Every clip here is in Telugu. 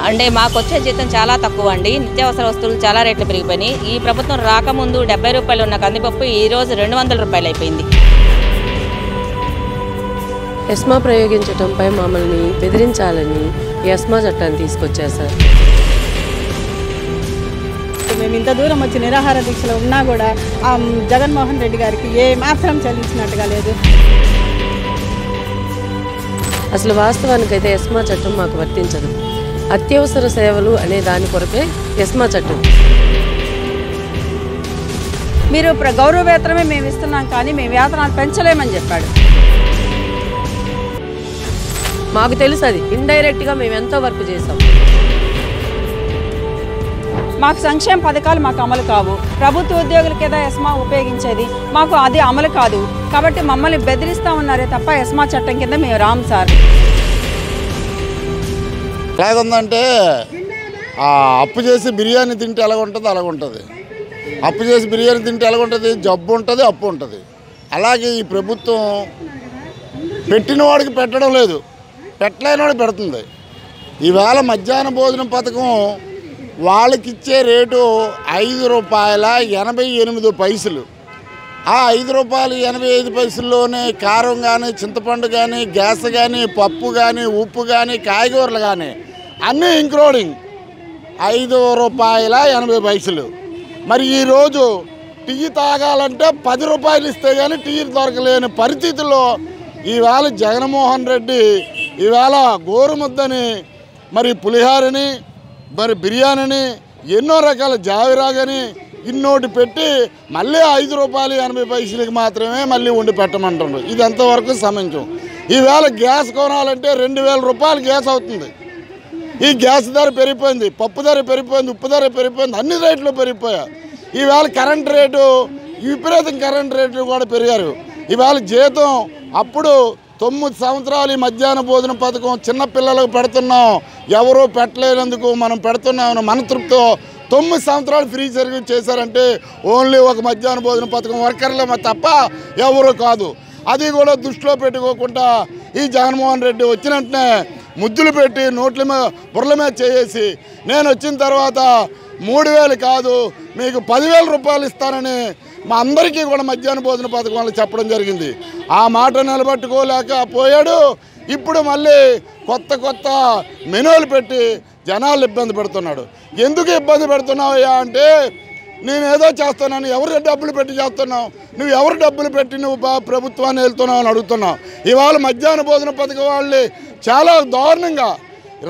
అంటే మాకు వచ్చే జీతం చాలా తక్కువ అండి. నిత్యావసర వస్తువులు చాలా రేట్లు పెరిగిపోయినాయి. ఈ ప్రభుత్వం రాకముందు 70 రూపాయలు ఉన్న కందిపప్పు ఈరోజు 200 రూపాయలు అయిపోయింది. ఎస్మా ప్రయోగించడంపై మమ్మల్ని బెదిరించాలని ఎస్మా చట్టాన్ని తీసుకొచ్చారు సార్. మేము ఇంత దూరం వచ్చి నిరాహార దీక్షలో ఉన్నా కూడా జగన్మోహన్ రెడ్డి గారికి ఏ మాత్రం చెల్లించినట్టుగా లేదు. అసలు వాస్తవానికైతే ఎస్మా చట్టం మాకు వర్తించదు. అత్యవసర సేవలు అనే దాని కొరకే ఎస్మా చట్టం. మీరు గౌరవ వేతనమే మేము ఇస్తున్నాం కానీ మేము వేతనాలు పెంచలేమని చెప్పాడు. మాకు తెలుసు అది ఇండైరెక్ట్గా మేము ఎంతో వర్క్ చేసాం. మాకు సంక్షేమ పథకాలు మాకు అమలు కావు. ప్రభుత్వ ఉద్యోగులకేదా ఎస్మా ఉపయోగించేది, మాకు అది అమలు కాదు. కాబట్టి మమ్మల్ని బెదిరిస్తూ ఉన్నారే తప్ప ఎస్మా చట్టం కింద మేము రాము సార్. ఎలాగుందంటే అప్పు చేసి బిర్యానీ తింటే ఎలాగుంటుంది అలాగుంటుంది. అప్పు చేసి బిర్యానీ తింటే ఎలాగుంటుంది, జబ్బు ఉంటుంది, అప్పు ఉంటుంది. అలాగే ఈ ప్రభుత్వం పెట్టిన వాడికి పెట్టడం లేదు, పెట్టలేని వాడికి పెడుతుంది. ఈవేళ మధ్యాహ్న భోజనం పథకం వాళ్ళకిచ్చే రేటు ₹5.88. ఆ ₹5.85లోనే కారం కానీ, చింతపండు కానీ, గ్యాస్ కానీ, పప్పు కానీ, ఉప్పు కానీ, కాయగూరలు కానీ అన్నీ ఇంక్లూడింగ్ ₹5.80. మరి ఈరోజు టీ తాగాలంటే ₹10 ఇస్తే కానీ టీ దొరకలేని పరిస్థితుల్లో ఈవేళ జగన్మోహన్ రెడ్డి ఈవేళ గోరుముద్దని, మరి పులిహారని, మరి బిర్యానీని, ఎన్నో రకాల జావిరాగని ఇన్నోటి పెట్టి మళ్ళీ ₹5.80 మాత్రమే మళ్ళీ వండి పెట్టమంటున్నారు. ఇది ఎంతవరకు సమంజసం? ఈవేళ గ్యాస్ కొనాలంటే ₹2000 గ్యాస్ అవుతుంది. ఈ గ్యాస్ ధర పెరిగిపోయింది, పప్పు ధర పెరిగిపోయింది, ఉప్పు ధర పెరిగిపోయింది, అన్ని రేట్లు పెరిగిపోయాయి. ఈవేళ కరెంట్ రేటు విపరీతం, కరెంట్ రేట్లు కూడా పెరిగారు. ఈవేళ జీతం అప్పుడు 9 సంవత్సరాలు ఈ మధ్యాహ్న భోజన పథకం చిన్నపిల్లలకు పెడుతున్నాం, ఎవరూ పెట్టలేనందుకు మనం పెడుతున్నామని మనతృప్తితో 9 సంవత్సరాలు ఫ్రీ సర్వీస్ చేశారంటే ఓన్లీ ఒక మధ్యాహ్న భోజన పథకం వర్కర్లే తప్ప ఎవరు కాదు. అది కూడా దృష్టిలో పెట్టుకోకుండా ఈ జగన్మోహన్ రెడ్డి వచ్చిన వెంటనే ముద్దులు పెట్టి నోట్ల మీద బుర్రల మీద చేసి నేను వచ్చిన తర్వాత 3000 కాదు మీకు ₹10,000 ఇస్తానని మా అందరికీ కూడా మధ్యాహ్న భోజన పథకం వాళ్ళు చెప్పడం జరిగింది. ఆ మాట నిలబెట్టుకోలేక పోయాడు. ఇప్పుడు మళ్ళీ కొత్త మెనూలు పెట్టి జనాలు ఇబ్బంది పెడుతున్నాడు. ఎందుకు ఇబ్బంది పెడుతున్నావయ్యా అంటే, నేనేదో చేస్తున్నాను, ఎవరు డబ్బులు పెట్టి చేస్తున్నావు, నువ్వు ఎవరు డబ్బులు పెట్టి నువ్వు ప్రభుత్వాన్ని వెళ్తున్నావు అని అడుగుతున్నావు. ఇవాళ మధ్యాహ్న భోజన పథకం వాళ్ళు చాలా దారుణంగా,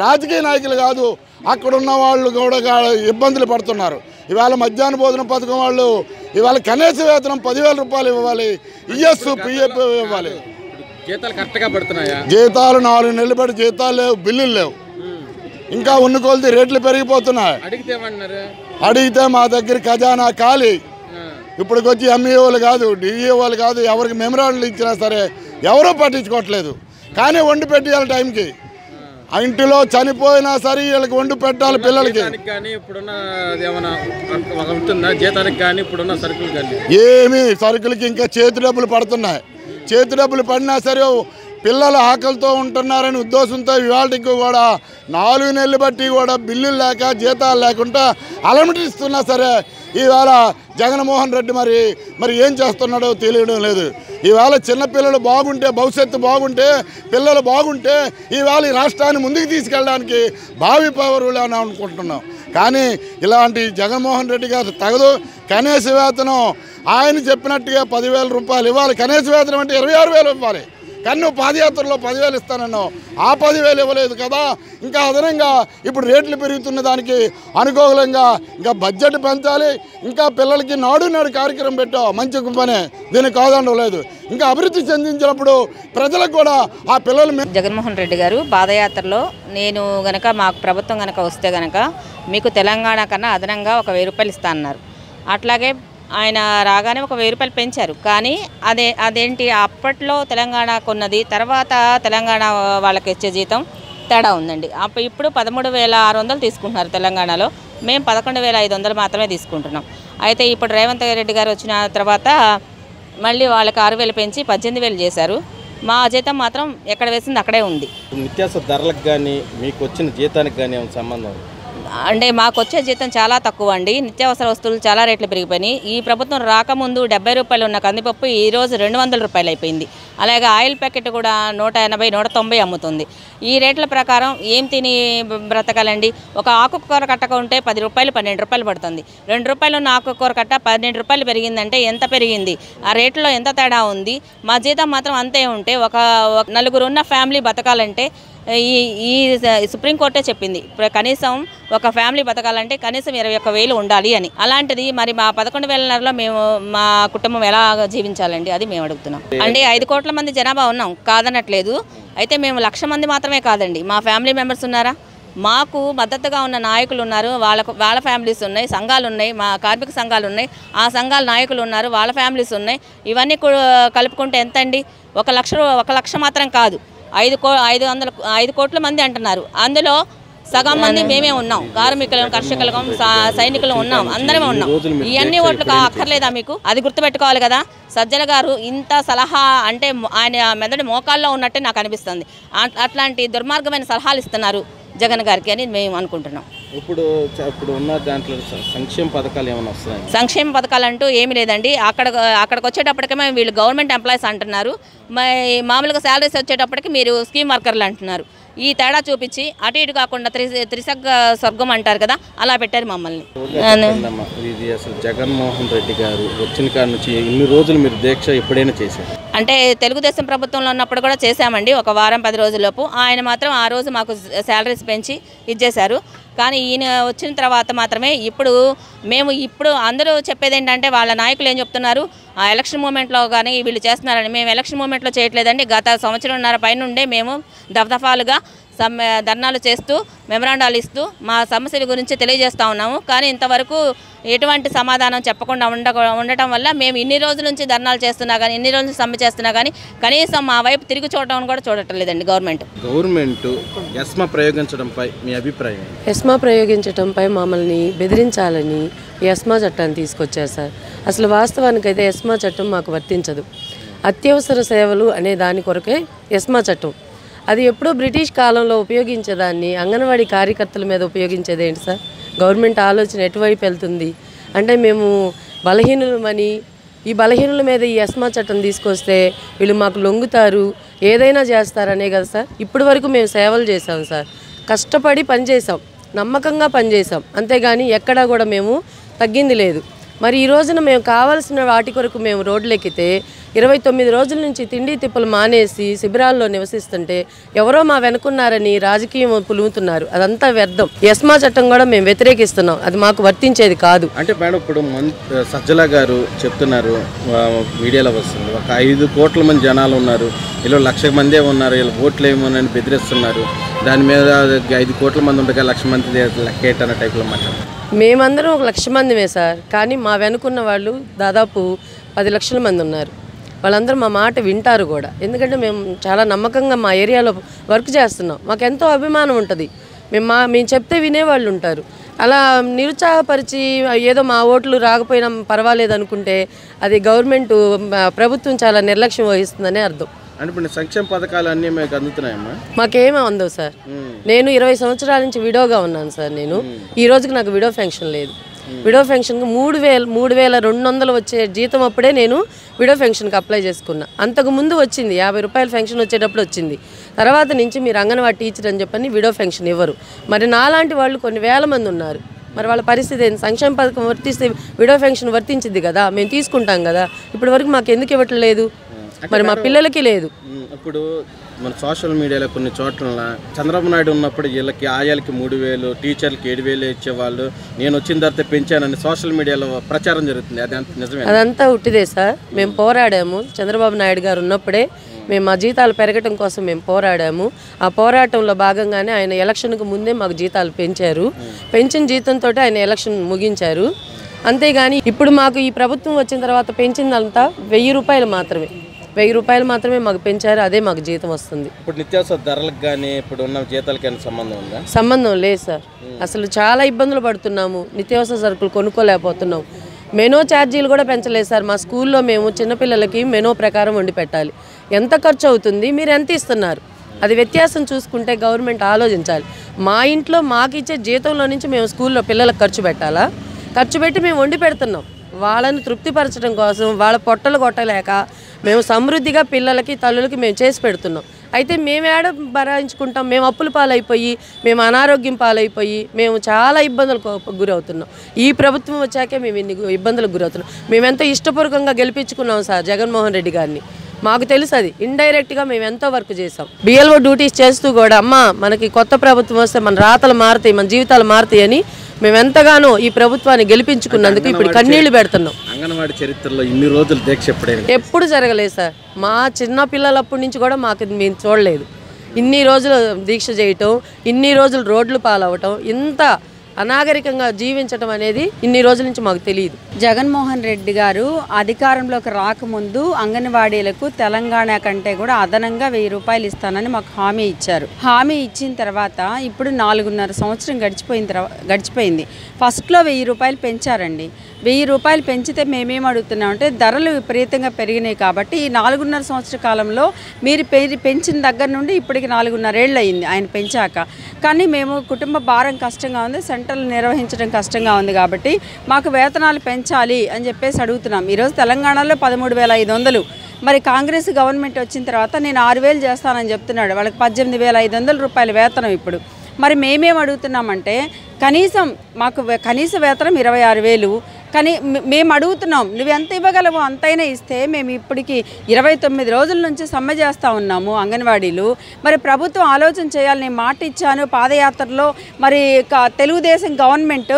రాజకీయ నాయకులు కాదు అక్కడున్న వాళ్ళు కూడా ఇబ్బందులు పడుతున్నారు. ఇవాళ మధ్యాహ్న భోజన పథకం వాళ్ళు ఇవాళ కనీస వేతనం ₹10,000 ఇవ్వాలి, ఈఎస్ పిఎఫ్ ఇవ్వాలి. జీతాలు కరెక్ట్గా పడుతున్నాయా? జీతాలు 4 నెలలు బట్టి జీతాలు లేవు, బిల్లులు లేవు. ఇంకా ఉన్న కొలది రేట్లు పెరిగిపోతున్నాయి. అడిగితే మా దగ్గర ఖజానా ఖాళీ. ఇప్పటికొచ్చి ఎంఈఓలు కాదు, డిఈఓలు కాదు, ఎవరికి మెమరాండాలు ఇచ్చినా సరే ఎవరూ పట్టించుకోవట్లేదు. కానీ వండి పెట్టాలి టైంకి. ఇంటిలో చనిపోయినా సరే వీళ్ళకి వండి పెట్టాలి పిల్లలకి. ఏమి సరుకులకి ఇంకా చేతి డబ్బులు పడుతున్నాయి. చేతి డబ్బులు పడినా సరే పిల్లలు ఆకలితో ఉంటున్నారని ఉద్దేశంతో ఇవాళకి కూడా 4 నెలలు బట్టి కూడా బిల్లులు లేక జీతాలు లేకుండా అలమటిస్తున్నా సరే ఈవేళ జగన్మోహన్ రెడ్డి మరి ఏం చేస్తున్నాడో తెలియడం లేదు. ఈవేళ చిన్నపిల్లలు బాగుంటే, భవిష్యత్తు బాగుంటే, పిల్లలు బాగుంటే ఈవేళ ఈ రాష్ట్రాన్ని ముందుకు తీసుకెళ్ళడానికి భావి పౌరులు అని అనుకుంటున్నాం. కానీ ఇలాంటి జగన్మోహన్ రెడ్డి గారు తగదు. కనీస వేతనం ఆయన చెప్పినట్టుగా ₹10,000 ఇవ్వాలి. కనీస వేతనం అంటే 26,000 ఇవ్వాలి. కానీ నువ్వు పాదయాత్రలో 10,000 ఇస్తానన్నావు, ఆ 10,000 ఇవ్వలేదు కదా. ఇంకా అదనంగా ఇప్పుడు రేట్లు పెరుగుతున్న దానికి అనుకూలంగా ఇంకా బడ్జెట్ పెంచాలి. ఇంకా పిల్లలకి నాడు కార్యక్రమం పెట్టావు, మంచి పనే, దీనికి కాదనలేదు. ఇంకా అభివృద్ధి చెందించినప్పుడు ప్రజలకు కూడా ఆ పిల్లలు. జగన్మోహన్ రెడ్డి గారు పాదయాత్రలో నేను గనక మాకు ప్రభుత్వం కనుక వస్తే కనుక మీకు తెలంగాణ కన్నా అదనంగా ఒక ₹1,000 ఇస్తా అన్నారు. అట్లాగే ఆయన రాగానే ఒక ₹1,000 పెంచారు. కానీ అదేంటి అప్పట్లో తెలంగాణకు ఉన్నది, తర్వాత తెలంగాణ వాళ్ళకి ఇచ్చే జీతం తేడా ఉందండి. ఇప్పుడు 13,600 తీసుకుంటున్నారు తెలంగాణలో, మేము 11,500 మాత్రమే తీసుకుంటున్నాం. అయితే ఇప్పుడు రేవంత్ రెడ్డి గారు వచ్చిన తర్వాత మళ్ళీ వాళ్ళకి 6,000 పెంచి 18,000 చేశారు. మా జీతం మాత్రం ఎక్కడ వేసింది అక్కడే ఉంది. నిత్యావసర ధరలకు కానీ మీకు వచ్చిన జీతానికి కానీ ఏమైనా సంబంధం? అంటే మాకు వచ్చే జీతం చాలా తక్కువ అండి. నిత్యావసర వస్తువులు చాలా రేట్లు పెరిగిపోయినాయి. ఈ ప్రభుత్వం రాకముందు 70 రూపాయలు ఉన్న కందిపప్పు ఈరోజు 200 రూపాయలు అయిపోయింది. అలాగే ఆయిల్ ప్యాకెట్ కూడా 180, 190 అమ్ముతుంది. ఈ రేట్ల ప్రకారం ఏం తిని బ్రతకాలండి? ఒక ఆకుకూర కట్టక ఉంటే 10 రూపాయలు 12 రూపాయలు పడుతుంది. 2 రూపాయలు ఉన్న ఆకుకూర కట్ట 12 రూపాయలు పెరిగిందంటే ఎంత పెరిగింది? ఆ రేట్లో ఎంత తేడా ఉంది? మా జీతం మాత్రం అంతే ఉంటే ఒక నలుగురు ఉన్న ఫ్యామిలీ బతకాలంటే ఈ సుప్రీంకోర్టే చెప్పింది కనీసం ఒక ఫ్యామిలీ బతకాలంటే కనీసం 21,000 ఉండాలి అని. అలాంటిది మరి మా 11,500లో మేము మా కుటుంబం ఎలా జీవించాలండి? అది మేము అడుగుతున్నాం. అంటే 5 కోట్ల మంది జనాభా ఉన్నాం, కాదనట్లేదు. అయితే మేము 1,00,000 మంది మాత్రమే కాదండి, మా ఫ్యామిలీ మెంబర్స్ ఉన్నారా? మాకు మద్దతుగా ఉన్న నాయకులు ఉన్నారు, వాళ్ళ ఫ్యామిలీస్ ఉన్నాయి, సంఘాలు ఉన్నాయి, మా కార్మిక సంఘాలు ఉన్నాయి, ఆ సంఘాల నాయకులు ఉన్నారు, వాళ్ళ ఫ్యామిలీస్ ఉన్నాయి. ఇవన్నీ కలుపుకుంటే ఎంత అండి? 1,00,000 మాత్రం కాదు, 5 కోట్ల మంది అంటున్నారు. అందులో సగం మంది మేమే ఉన్నాం, కార్మికులం, కర్షకులం, సైనికులు ఉన్నాం, అందరమే ఉన్నాం. ఇవన్నీ ఓట్లు అక్కర్లేదా మీకు? అది గుర్తుపెట్టుకోవాలి కదా. సజ్జల గారు ఇంత సలహా అంటే ఆయన మెదడు మోకాల్లో ఉన్నట్టే నాకు అనిపిస్తుంది. అట్లాంటి దుర్మార్గమైన సలహాలు ఇస్తున్నారు జగన్ గారికి అని మేము అనుకుంటున్నాం. ఇప్పుడు ఉన్న దాంట్లో సంక్షేమ పథకాలు ఏమైనా వస్తున్నాయి? సంక్షేమ పథకాలు అంటూ ఏమీ లేదండి. అక్కడికి వచ్చేటప్పటికే వీళ్ళు గవర్నమెంట్ ఎంప్లాయీస్ అంటున్నారు, మామూలుగా శాలరీస్ వచ్చేటప్పటికి మీరు స్కీమ్ వర్కర్లు అంటున్నారు. ఈ తేడా చూపించి అటు ఇటు కాకుండా త్రిసగ్గ స్వర్గం అంటారు కదా, అలా పెట్టారు మమ్మల్ని. ఇది అసలు జగన్మోహన్ రెడ్డి గారు వచ్చిన కాడ నుంచి ఇన్ని రోజులు మీరు దీక్ష ఎప్పుడైనా చేశారు? అంటే తెలుగుదేశం ప్రభుత్వంలో ఉన్నప్పుడు కూడా చేశామండి, ఒక వారం 10 రోజులలోపు. ఆయన మాత్రం ఆ రోజు మాకు శాలరీస్ పెంచి ఇచ్చేశారు. కానీ ఈయన వచ్చిన తర్వాత మాత్రమే ఇప్పుడు అందరూ చెప్పేది ఏంటంటే వాళ్ళ నాయకులు ఏం చెప్తున్నారు, ఆ ఎలక్షన్ మూమెంట్లో కానీ వీళ్ళు చేస్తున్నారని. మేము ఎలక్షన్ మూమెంట్లో చేయట్లేదండి, గత 1.5 సంవత్సరం పైనుండే మేము దఫాలుగా ధర్నాలు చేస్తూ మెమరాండాలు ఇస్తూ మా సమస్యల గురించి తెలియజేస్తూ ఉన్నాము. కానీ ఇంతవరకు ఎటువంటి సమాధానం చెప్పకుండా ఉండటం వల్ల మేము ఇన్ని రోజుల నుంచి ధర్నాలు చేస్తున్నా కానీ, ఇన్ని రోజులు సమ్మె చేస్తున్నా కానీ కనీసం మా వైపు తిరిగి చూడటం కూడా చూడటం లేదండి గవర్నమెంట్. ఎస్మా ప్రయోగించడంపై మీ అభిప్రాయం? ఎస్మా ప్రయోగించడంపై మమ్మల్ని బెదిరించాలని ఎస్మా చట్టాన్ని తీసుకొచ్చారు సార్. అసలు వాస్తవానికైతే ఎస్మా చట్టం మాకు వర్తించదు. అత్యవసర సేవలు అనే దాని కొరకే ఎస్మా చట్టం. అది ఎప్పుడో బ్రిటిష్ కాలంలో ఉపయోగించేదాన్ని అంగన్వాడీ కార్యకర్తల మీద ఉపయోగించేది ఏంటి సార్? గవర్నమెంట్ ఆలోచన ఎటువైపు వెళ్తుంది అంటే మేము బలహీనులమని, ఈ బలహీనుల మీద ఈ ఎస్మా చట్టం తీసుకొస్తే వీళ్ళు మాకు లొంగుతారు, ఏదైనా చేస్తారనే కదా సార్. ఇప్పటి వరకు మేము సేవలు చేసాం సార్, కష్టపడి పనిచేసాం, నమ్మకంగా పనిచేసాం, అంతేగాని ఎక్కడా కూడా మేము తగ్గింది లేదు. మరి ఈ రోజున మేము కావాల్సిన వాటి కొరకు మేము రోడ్లెక్కితే 29 రోజుల నుంచి తిండి తిప్పలు మానేసి శిబిరాల్లో నివసిస్తుంటే ఎవరో మా వెనుకున్నారని రాజకీయం పులుముతున్నారు. అదంతా వ్యర్థం. ఎస్మా చట్టం కూడా మేము వ్యతిరేకిస్తున్నాం, అది మాకు వర్తించేది కాదు. అంటే మేడం ఇప్పుడు సజ్జల గారు చెప్తున్నారు, మీడియాలో వస్తుంది, ఒక 5 కోట్ల మంది జనాలు ఉన్నారు, ఇలా 1,00,000 మందే ఉన్నారు, ఇలా ఓట్లు ఏమోనని బెదిరిస్తున్నారు. దాని మీద 5 కోట్ల మంది ఉండగా 1,00,000 మంది లెక్కేటన్న టైప్లో మాట్లాడారు. మేమందరం 1,00,000 మందిమే సార్, కానీ మా వెనుకున్న వాళ్ళు దాదాపు 10 లక్షల మంది ఉన్నారు. వాళ్ళందరూ మా మాట వింటారు కూడా, ఎందుకంటే మేము చాలా నమ్మకంగా మా ఏరియాలో వర్క్ చేస్తున్నాం, మాకు ఎంతో అభిమానం ఉంటుంది. మేము చెప్తే వినేవాళ్ళు ఉంటారు. అలా నిరుత్సాహపరిచి ఏదో మా ఓట్లు రాకపోయినా పర్వాలేదు అనుకుంటే అది ప్రభుత్వం చాలా నిర్లక్ష్యం వహిస్తుందనే అర్థం. అంటే ఇప్పుడు సంక్షేమ పథకాలు అన్నీ మీకు అందుతున్నాయమ్మా? మాకేమీ అందవు సార్. నేను 20 సంవత్సరాల నుంచి విడోగా ఉన్నాను సార్. నేను ఈ రోజుకి నాకు విడో పెన్షన్ లేదు. విడో పెన్షన్కి 3,200 వచ్చే జీతం అప్పుడే నేను విడో పెన్షన్కి అప్లై చేసుకున్నా. అంతకుముందు వచ్చింది 50 రూపాయల పెన్షన్ వచ్చేటప్పుడు వచ్చింది. తర్వాత నుంచి మీరు అంగన్వాడీ టీచర్ అని చెప్పని విడో పెన్షన్ ఇవ్వరు. మరి నాలాంటి వాళ్ళు కొన్ని వేల మంది ఉన్నారు. మరి వాళ్ళ పరిస్థితి ఏంటి? సంక్షేమ పథకం వర్తిస్తే విడో పెన్షన్ వర్తించింది కదా, మేము తీసుకుంటాం కదా. ఇప్పటి వరకు మాకు ఎందుకు ఇవ్వట్లేదు? మరి మా పిల్లలకి లేదు. ఇప్పుడు మన సోషల్ మీడియాలో కొన్ని చోట్ల చంద్రబాబు నాయుడు ఉన్నప్పుడు వీళ్ళకి ఆయాలకి 3,000, టీచర్లకి 7,000 ఇచ్చేవాళ్ళు, నేను వచ్చిన తర్వాత పెంచానని సోషల్ మీడియాలో ప్రచారం జరుగుతుంది. అది నిజమే? అదంతా ఉట్టిదే సార్. మేము పోరాడాము, చంద్రబాబు నాయుడు గారు ఉన్నప్పుడే మేము మా జీతాలు పెరగటం కోసం మేము పోరాడాము. ఆ పోరాటంలో భాగంగానే ఆయన ఎలక్షన్కు ముందే మాకు జీతాలు పెంచారు. పెంచిన జీతంతో ఆయన ఎలక్షన్ ముగించారు. అంతేగాని ఇప్పుడు మాకు ఈ ప్రభుత్వం వచ్చిన తర్వాత పెంచిందంతా 1,000 రూపాయలు మాత్రమే. 1,000 రూపాయలు మాత్రమే మాకు పెంచారు, అదే మాకు జీతం వస్తుంది. ఇప్పుడు నిత్యావసర ధరలకు కానీ ఇప్పుడు ఉన్న జీతాలకి సంబంధం ఉందా? సంబంధం లేదు సార్. అసలు చాలా ఇబ్బందులు పడుతున్నాము, నిత్యావసర సరుకులు కొనుక్కోలేకపోతున్నాం. మెనూ ఛార్జీలు కూడా పెంచలేదు సార్. మా స్కూల్లో మేము చిన్నపిల్లలకి మెనూ ప్రకారం వండి పెట్టాలి. ఎంత ఖర్చు అవుతుంది, మీరు ఎంత ఇస్తున్నారు, అది వ్యత్యాసం చూసుకుంటే గవర్నమెంట్ ఆలోచించాలి. మా ఇంట్లో మాకు ఇచ్చే జీతంలో నుంచి మేము స్కూల్లో పిల్లలకు ఖర్చు పెట్టాలా? ఖర్చు పెట్టి మేము వండి పెడుతున్నాం. వాళ్ళని తృప్తిపరచడం కోసం వాళ్ళ పొట్టలు కొట్టలేక మేము సమృద్ధిగా పిల్లలకి తల్లులకి మేము చేసి పెడుతున్నాం. అయితే మేము ఏడ భరాయించుకుంటాం? మేము అప్పుల పాలైపోయి, మేము అనారోగ్యం పాలైపోయి, మేము చాలా ఇబ్బందులకు గురవుతున్నాం. ఈ ప్రభుత్వం వచ్చాకే మేము ఇన్ని ఇబ్బందులకు గురవుతున్నాం. మేము ఎంతో ఇష్టపూర్వకంగా గెలిపించుకున్నాం సార్ జగన్మోహన్ రెడ్డి గారిని. మాకు తెలుసు అది ఇండైరెక్ట్గా మేము ఎంతో వర్క్ చేసాం. బిఎల్ఓ డ్యూటీస్ చేస్తూ కూడా అమ్మ మనకి కొత్త ప్రభుత్వం వస్తే మన రాతలు మారుతాయి, మన జీవితాలు మారుతాయి అని మేము ఎంతగానో ఈ ప్రభుత్వాన్ని గెలిపించుకున్నందుకు ఇప్పుడు కన్నీళ్లు పెడుతున్నాం. అంగన్వాడీ చరిత్రలో ఇన్ని రోజులు దీక్ష ఎప్పుడు జరగలేదు సార్. మా చిన్న పిల్లలప్పటి నుంచి కూడా మాకు మేము చూడలేదు. ఇన్ని రోజులు దీక్ష చేయటం, ఇన్ని రోజులు రోడ్లు పాలవటం, ఇంత అనాగరికంగా జీవించటం అనేది ఇన్ని రోజుల నుంచి మాకు తెలియదు. జగన్మోహన్ రెడ్డి గారు అధికారంలోకి రాకముందు అంగన్వాడీలకు తెలంగాణ కంటే కూడా అదనంగా 1000 రూపాయలు ఇస్తానని మాకు హామీ ఇచ్చారు. హామీ ఇచ్చిన తర్వాత ఇప్పుడు 4.5 సంవత్సరం గడిచిపోయింది. ఫస్ట్లో 1000 రూపాయలు పెంచారండి. 1000 రూపాయలు పెంచితే మేమేం అడుగుతున్నామంటే ధరలు విపరీతంగా పెరిగినాయి కాబట్టి ఈ 4.5 సంవత్సర కాలంలో మీరు పెంచిన దగ్గర నుండి ఇప్పటికి 4.5 ఏళ్ళు అయింది ఆయన పెంచాక. కానీ మేము కుటుంబ భారం కష్టంగా ఉంది, సెంటర్లు నిర్వహించడం కష్టంగా ఉంది కాబట్టి మాకు వేతనాలు పెంచాలి అని చెప్పేసి అడుగుతున్నాం. ఈరోజు తెలంగాణలో 13,500. మరి కాంగ్రెస్ గవర్నమెంట్ వచ్చిన తర్వాత నేను 6,000 చేస్తానని చెప్తున్నాడు. వాళ్ళకి 18,500 రూపాయల వేతనం ఇప్పుడు. మరి మేమేం అడుగుతున్నామంటే కనీసం మాకు కనీస వేతనం 26,000. కానీ మేము అడుగుతున్నాం నువ్వు ఎంత ఇవ్వగలవు అంతైనా ఇస్తే మేము ఇప్పటికి 29 రోజుల నుంచి సమ్మె చేస్తూ ఉన్నాము అంగన్వాడీలు. మరి ప్రభుత్వం ఆలోచన చేయాలి. నేను మాట ఇచ్చాను పాదయాత్రలో, మరి తెలుగుదేశం గవర్నమెంట్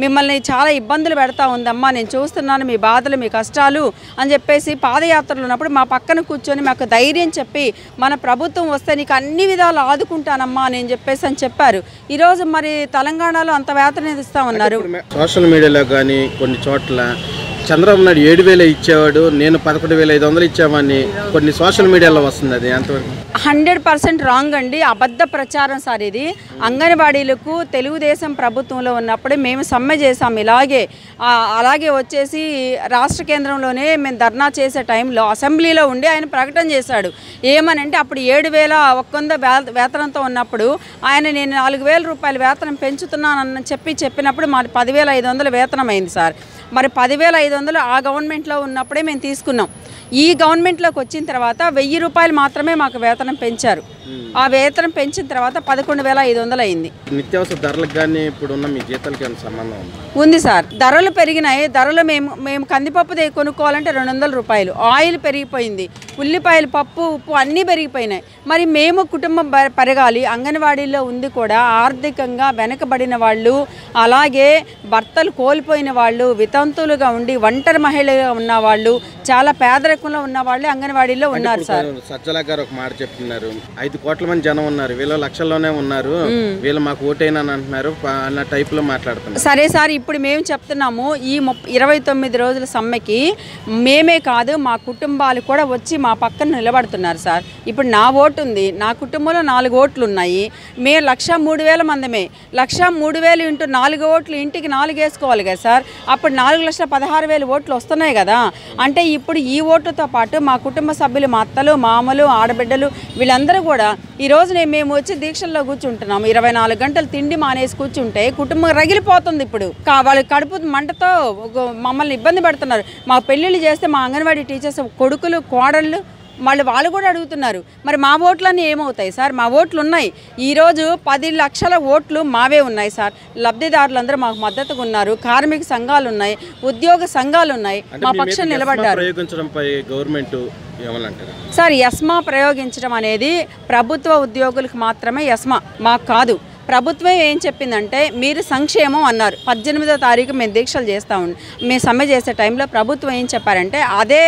మిమ్మల్ని చాలా ఇబ్బందులు పెడతా ఉందమ్మా, నేను చూస్తున్నాను మీ బాధలు మీ కష్టాలు అని చెప్పేసి పాదయాత్రలు ఉన్నప్పుడు మా పక్కన కూర్చొని మాకు ధైర్యం చెప్పి మన ప్రభుత్వం వస్తే నీకు అన్ని విధాలు ఆదుకుంటానమ్మా అని చెప్పేసి అని చెప్పారు. ఈరోజు మరి తెలంగాణలో అంత వేతనం ఇస్తా ఉన్నారు. సోషల్ మీడియాలో కానీ కొన్ని చోట్ల చంద్రబాబు నాయుడు 7,000 ఇచ్చేవాడు, నేను 11,500 ఇచ్చామని కొన్ని సోషల్ మీడియాలో వస్తుంది. అది ఎంతవరకు 100% రాంగ్ అండి, అబద్ధ ప్రచారం సార్ ఇది. అంగన్వాడీలకు తెలుగుదేశం ప్రభుత్వంలో ఉన్నప్పుడే మేము సమ్మె చేసాం. అలాగే వచ్చేసి రాష్ట్ర కేంద్రంలోనే మేము ధర్నా చేసే టైంలో అసెంబ్లీలో ఉండి ఆయన ప్రకటన చేశాడు. ఏమనంటే అప్పుడు 7,100 వేతనంతో ఉన్నప్పుడు ఆయన నేను 4,000 రూపాయల వేతనం పెంచుతున్నానని చెప్పినప్పుడు మాది 10,500 వేతనం అయింది సార్. మరి 10,500 ఆ గవర్నమెంట్లో ఉన్నప్పుడే మేము తీసుకున్నాం. ఈ గవర్నమెంట్లోకి వచ్చిన తర్వాత 1,000 రూపాయలు మాత్రమే మాకు వేతనం పెంచారు. ఆ వేతనం పెంచిన తర్వాత 11,500 అయింది. నిత్యావసర ధరలకు కానీ ఇప్పుడున్న మీ జీతాలకి ఏమైనా సంబంధం ఉంది సార్. ధరలు పెరిగినాయి. ధరలు మేము కందిపప్పు కొనుక్కోవాలంటే 200 రూపాయలు, ఆయిల్ పెరిగిపోయింది, ఉల్లిపాయలు పప్పు ఉప్పు అన్నీ పెరిగిపోయినాయి. మరి మేము కుటుంబం పెరగాలి. అంగన్వాడీలో ఉంది కూడా ఆర్థికంగా వెనకబడిన వాళ్ళు, అలాగే భర్తలు కోల్పోయిన వాళ్ళు, వితంతులుగా ఉండి ఒంటరి మహిళగా ఉన్న వాళ్ళు, చాలా పేదరికంలో ఉన్న వాళ్ళే అంగన్వాడీలో ఉన్నారు సార్. సజ్జల గారు ఒక మాట చెప్తున్నారు, 5 కోట్ల మంది జనం ఉన్నారు, వీళ్ళు లక్షల్లోనే ఉన్నారు, వీళ్ళు మాకు ఓటైనా అంటున్నారు అన్న టైప్ లో మాట్లాడుతున్నారు. సరే సార్, ఇప్పుడు మేము చెప్తున్నాము ఈ 29 రోజుల సమ్మెకి మేమే కాదు మా కుటుంబాలు కూడా వచ్చి మా పక్కన నిలబడుతున్నారు సార్. ఇప్పుడు నా ఓటు ఉంది, నా కుటుంబంలో 4 ఓట్లు ఉన్నాయి. మేము 1,03,000 మందమే. 1,03,000 ఇంటూ 4 ఓట్లు ఇంటికి 4 వేసుకోవాలి కదా సార్. అప్పుడు 4,16,000 ఓట్లు వస్తున్నాయి కదా. అంటే ఇప్పుడు ఈ ఓట్లతో పాటు మా కుటుంబ సభ్యులు, మా అత్తలు, మామలు, ఆడబిడ్డలు వీళ్ళందరూ కూడా ఈరోజు మేము వచ్చి దీక్షల్లో కూర్చుంటున్నాము. 24 గంటలు తిండి మానేసి కూర్చుంటే కుటుంబం రగిలిపోతుంది. ఇప్పుడు వాళ్ళ కడుపు మంటతో మమ్మల్ని ఇబ్బంది పెడుతున్నారు. మా పెళ్ళిళ్ళు చేస్తే మా అంగన్వాడీ టీచర్స్ కొడుకులు కోడళ్ళు వాళ్ళు కూడా అడుగుతున్నారు, మరి మా ఓట్లన్నీ ఏమవుతాయి సార్? మా ఓట్లు ఉన్నాయి. ఈరోజు 10 లక్షల ఓట్లు మావే ఉన్నాయి సార్. లబ్ధిదారులందరూ మాకు మద్దతుగా ఉన్నారు. కార్మిక సంఘాలు ఉన్నాయి, ఉద్యోగ సంఘాలు ఉన్నాయి, మా పక్షం నిలబడ్డారు. సార్, ఎస్మా ప్రయోగించడం అనేది ప్రభుత్వ ఉద్యోగులకు మాత్రమే ఎస్మా, మాకు కాదు. ప్రభుత్వం ఏం చెప్పిందంటే మీరు సంక్షేమం అన్నారు. 18వ తారీఖు మేము దీక్షలు మేము సమ్మె చేసే టైంలో ప్రభుత్వం ఏం చెప్పారంటే, అదే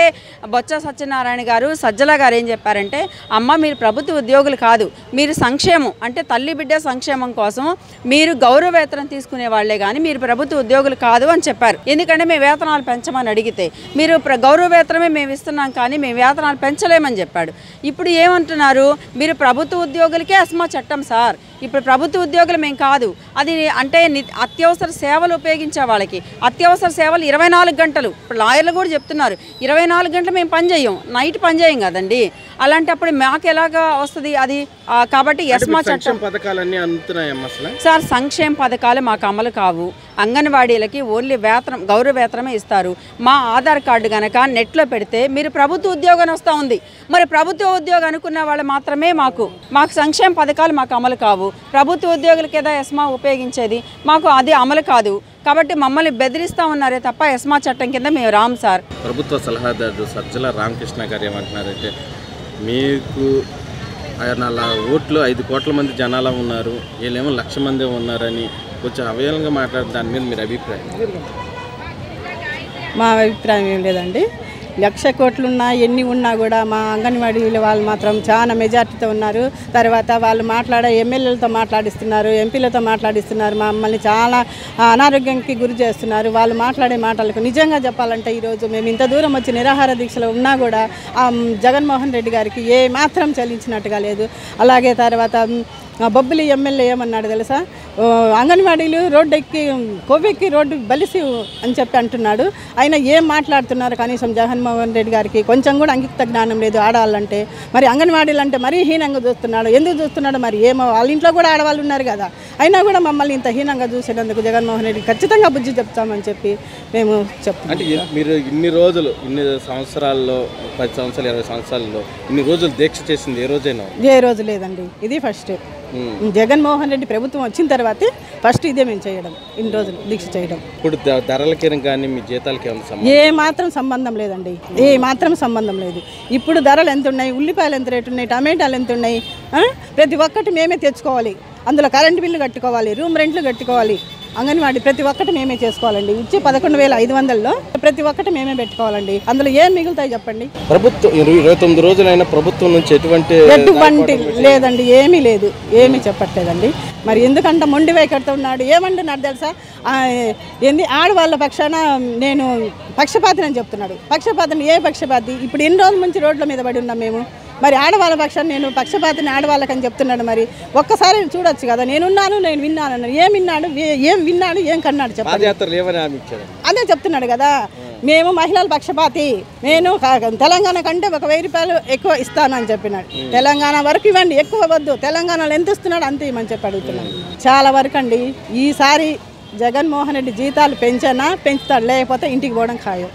బొత్స సత్యనారాయణ గారు, సజ్జల గారు ఏం చెప్పారంటే, అమ్మ మీరు ప్రభుత్వ ఉద్యోగులు కాదు, మీరు సంక్షేమం అంటే తల్లి బిడ్డ సంక్షేమం కోసం మీరు గౌరవ వేతనం తీసుకునే వాళ్లే కానీ మీరు ప్రభుత్వ ఉద్యోగులు కాదు అని చెప్పారు. ఎందుకంటే మేము వేతనాలు పెంచమని అడిగితే మీరు గౌరవ వేతనమే మేము ఇస్తున్నాం కానీ మేము వేతనాలు పెంచలేమని చెప్పాడు. ఇప్పుడు ఏమంటున్నారు, మీరు ప్రభుత్వ ఉద్యోగులకే ఎస్మా చట్టం సార్, ఇప్పుడు ప్రభుత్వ ఉద్యోగులు మేము కాదు. అది అంటే అత్యవసర సేవలు ఉపయోగించే వాళ్ళకి అత్యవసర సేవలు 24 గంటలు. ఇప్పుడు లాయర్లు కూడా చెప్తున్నారు 24 గంటలు మేము పని చేయం, నైట్ పని చేయం కదండి. అలాంటప్పుడు మాకు ఎలాగా వస్తుంది అది? కాబట్టి ఎస్మా చట్టం పథకాలన్నీ అందుతున్నాయమ్మా అసలు? సార్ సంక్షేమ పథకాలు మాకు అమలు కావు. అంగన్వాడీలకి ఓన్లీ వేతనం, గౌరవ వేతనమే ఇస్తారు. మా ఆధార్ కార్డు కనుక నెట్లో పెడితే మీరు ప్రభుత్వ ఉద్యోగం వస్తూ ఉంది. మరి ప్రభుత్వ ఉద్యోగం అనుకున్న వాళ్ళు మాత్రమే మాకు సంక్షేమ పథకాలు మాకు అమలు కావు. ప్రభుత్వ ఉద్యోగులకి ఏదో ఎస్మా ఉపయోగించేది, మాకు అది అమలు కాదు. కాబట్టి మమ్మల్ని బెదిరిస్తూ ఉన్నారే తప్ప ఎస్మా చట్టం కింద మేము రాము సార్. ప్రభుత్వ సలహాదారు సజ్జల రామకృష్ణ గారు ఏమంటున్నారంటే, మీకు ఆయన ఓట్లు 5 కోట్ల మంది జనాలు ఉన్నారు, వీళ్ళేమో 1,00,000 మంది ఉన్నారని కొంచెం అవయవంగా మాట్లాడే దాని మీద మీరు అభిప్రాయం? మా అభిప్రాయం ఏం లేదండి. 1,00,000 కోట్లున్నా ఎన్ని ఉన్నా కూడా మా అంగన్వాడీ వాళ్ళు మాత్రం చాలా మెజార్టీతో ఉన్నారు. తర్వాత వాళ్ళు మాట్లాడే ఎమ్మెల్యేలతో మాట్లాడిస్తున్నారు, ఎంపీలతో మాట్లాడిస్తున్నారు. మమ్మల్ని చాలా అనారోగ్యానికి గురి చేస్తున్నారు వాళ్ళు మాట్లాడే మాటలకు. నిజంగా చెప్పాలంటే ఈరోజు మేము ఇంత దూరం వచ్చి నిరాహార దీక్షలో ఉన్నా కూడా జగన్మోహన్ రెడ్డి గారికి ఏ మాత్రం చెల్లించినట్టుగా లేదు. అలాగే తర్వాత బొబ్బిలి ఎమ్మెల్యే ఏమన్నాడు తెలుసా, అంగన్వాడీలు రోడ్డు ఎక్కి కొవ్వెక్కి రోడ్డు బలిసి అని చెప్పి అంటున్నాడు. ఆయన ఏం మాట్లాడుతున్నారు? కనీసం జగన్మోహన్ రెడ్డి గారికి కొంచెం కూడా అంకిత జ్ఞానం లేదు. ఆడవాళ్ళంటే మరి అంగన్వాడీలు అంటే మరీ హీనంగా చూస్తున్నాడు. ఎందుకు చూస్తున్నాడు మరి? ఏమో వాళ్ళ ఇంట్లో కూడా ఆడవాళ్ళు ఉన్నారు కదా, అయినా కూడా మమ్మల్ని ఇంత హీనంగా చూసినందుకు జగన్మోహన్ రెడ్డి ఖచ్చితంగా బుద్ధి చెప్తామని చెప్పి మేము చెప్తాం. అంటే మీరు ఇన్ని రోజులు, ఇన్ని సంవత్సరాల్లో, 10 సంవత్సరాలు 20 సంవత్సరాల్లో ఇన్ని రోజులు దీక్ష చేసింది ఏ రోజైనా? ఏ రోజు లేదండి, ఇది ఫస్ట్. జగన్మోహన్ రెడ్డి ప్రభుత్వం వచ్చిన తర్వాతే ఫస్ట్ ఇదే మేము చేయడం, ఇన్ని రోజులు దీక్ష చేయడం. ఇప్పుడు ధరలకి కానీ మీ జీతాలకి ఏ మాత్రం సంబంధం లేదండి, ఏ మాత్రం సంబంధం లేదు. ఇప్పుడు ధరలు ఎంత ఉన్నాయి, ఉల్లిపాయలు ఎంత రేటు ఉన్నాయి, టమాటాలు ఎంత ఉన్నాయి, ప్రతి ఒక్కటి మేమే తెచ్చుకోవాలి. అందులో కరెంటు బిల్లు కట్టుకోవాలి, రూమ్ రెంట్లు కట్టుకోవాలి. అంగన్వాడీ ప్రతి ఒక్కటి మేమే చేసుకోవాలండి. ఇచ్చే 11,500లో ప్రతి ఒక్కటి మేమే పెట్టుకోవాలండి. అందులో ఏం మిగులుతాయి చెప్పండి? ప్రభుత్వం 29 రోజులైన ప్రభుత్వం నుంచి ఎటువంటి లేదండి, ఏమీ లేదు, ఏమీ చెప్పట్లేదండి. మరి ఎందుకంటే మొండి వైఖరితో ఉన్నాడు. ఏమంటున్నాడు తెలుసా, ఏంది ఆడవాళ్ళ పక్షాన నేను పక్షపాతిని చెప్తున్నాడు. పక్షపాతిని ఏ పక్షపాతి? ఇప్పుడు ఎన్ని రోజుల నుంచి రోడ్ల మీద పడి ఉన్నాం మేము. మరి ఆడవాళ్ళ పక్షాన్ని నేను పక్షపాతిని ఆడవాళ్ళకని చెప్తున్నాడు. మరి ఒక్కసారి చూడొచ్చు కదా, నేనున్నాను, నేను విన్నాను అన్నాడు. ఏం విన్నాడు, ఏం కన్నాడు చెప్పండి? అదే చెప్తున్నాడు కదా, మేము మహిళల పక్షపాతి, నేను తెలంగాణ కంటే 1,000 రూపాయలు ఎక్కువ ఇస్తాను అని చెప్పినాడు. తెలంగాణ వరకు ఇవ్వండి, ఎక్కువ వద్దు, తెలంగాణలో ఎంత ఇస్తున్నాడు అంతే ఇవ్వమని చెప్పి అడుగుతున్నాడు. చాలా వరకు అండి ఈసారి జగన్మోహన్ రెడ్డి జీతాలు పెంచుతాడు, లేకపోతే ఇంటికి పోవడం ఖాయం.